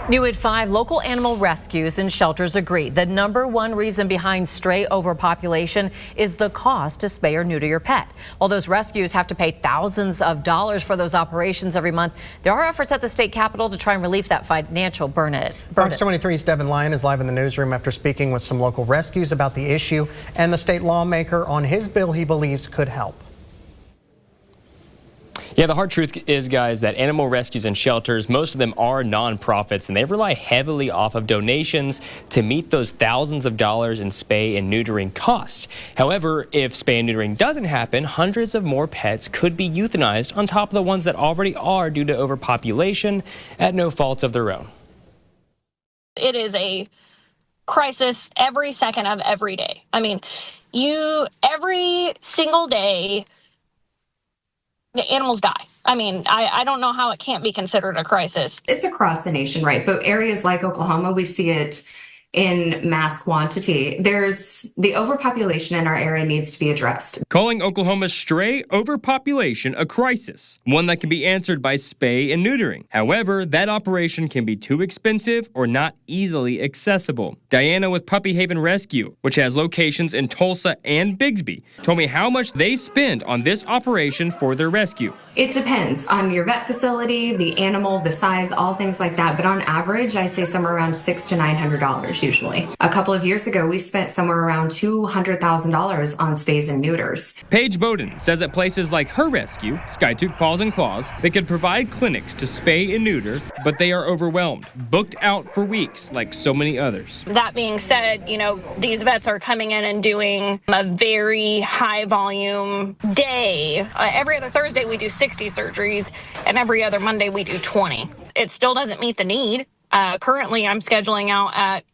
New at 5, local animal rescues and shelters agree the #1 reason behind stray overpopulation is the cost to spay or neuter your pet. While those rescues have to pay thousands of dollars for those operations every month, there are efforts at the state capitol to try and relieve that financial burden. Fox 23's Devin Lyon is live in the newsroom after speaking with some local rescues about the issue and the state lawmaker on his bill he believes could help. Yeah, the hard truth is, guys, that animal rescues and shelters, most of them are nonprofits, and they rely heavily off of donations to meet those thousands of dollars in spay and neutering costs. However, if spay and neutering doesn't happen, hundreds of more pets could be euthanized on top of the ones that already are due to overpopulation at no fault of their own. It is a crisis every second of every day. I mean, every single day, the animals die. I mean, I don't know how it can't be considered a crisis. It's across the nation, right? But areas like Oklahoma, we see it in mass quantity. The overpopulation in our area needs to be addressed. Calling Oklahoma's stray overpopulation a crisis, one that can be answered by spay and neutering. However, that operation can be too expensive or not easily accessible. Diana with Puppy Haven Rescue, which has locations in Tulsa and Bigsby, told me how much they spend on this operation for their rescue. It depends on your vet facility, the animal, the size, all things like that. But on average, I say somewhere around $600 to $900 usually. A couple of years ago, we spent somewhere around $200,000 on spays and neuters. Paige Bowden says at places like her rescue, Skytook Paws and Claws, they could provide clinics to spay and neuter, but they are overwhelmed, booked out for weeks like so many others. That being said, these vets are coming in and doing a very high volume day. Every other Thursday, we do 60 surgeries, and every other Monday we do 20. It still doesn't meet the need. Currently, I'm scheduling out at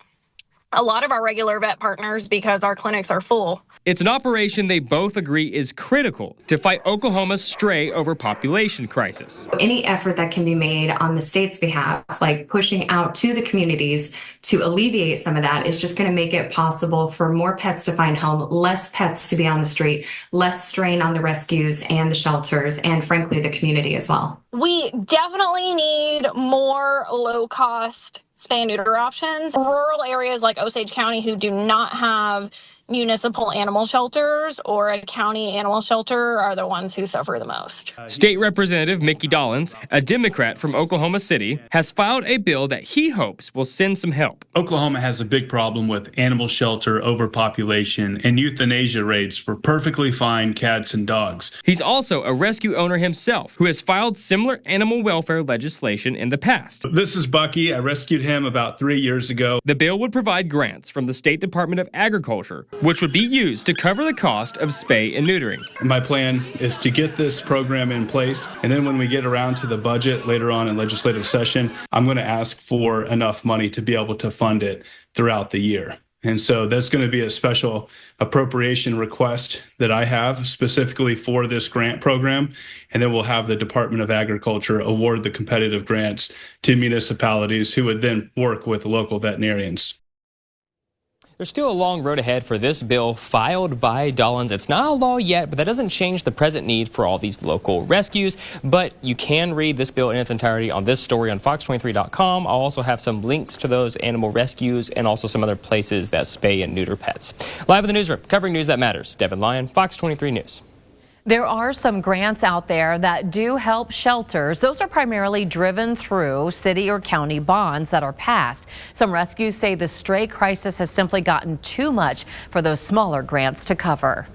a lot of our regular vet partners because our clinics are full. It's an operation they both agree is critical to fight Oklahoma's stray overpopulation crisis. Any effort that can be made on the state's behalf, like pushing out to the communities to alleviate some of that, is just going to make it possible for more pets to find home, less pets to be on the street, less strain on the rescues and the shelters, and frankly, the community as well. We definitely need more low-cost spay and neuter options. Rural areas like Osage County who do not have municipal animal shelters or a county animal shelter are the ones who suffer the most. State Representative Mickey Dollens, a Democrat from Oklahoma City, has filed a bill that he hopes will send some help. Oklahoma has a big problem with animal shelter overpopulation and euthanasia rates for perfectly fine cats and dogs. He's also a rescue owner himself who has filed similar animal welfare legislation in the past. This is Bucky. I rescued him about 3 years ago. The bill would provide grants from the State Department of Agriculture, which would be used to cover the cost of spay and neutering. My plan is to get this program in place, and then when we get around to the budget later on in legislative session, I'm going to ask for enough money to be able to fund it throughout the year. And so that's going to be a special appropriation request that I have specifically for this grant program. And then we'll have the Department of Agriculture award the competitive grants to municipalities who would then work with local veterinarians. There's still a long road ahead for this bill filed by Dollens. It's not a law yet, but that doesn't change the present need for all these local rescues. But you can read this bill in its entirety on this story on fox23.com. I'll also have some links to those animal rescues and also some other places that spay and neuter pets. Live in the newsroom, covering news that matters. Devin Lyon, Fox 23 News. There are some grants out there that do help shelters. Those are primarily driven through city or county bonds that are passed. Some rescues say the stray crisis has simply gotten too much for those smaller grants to cover.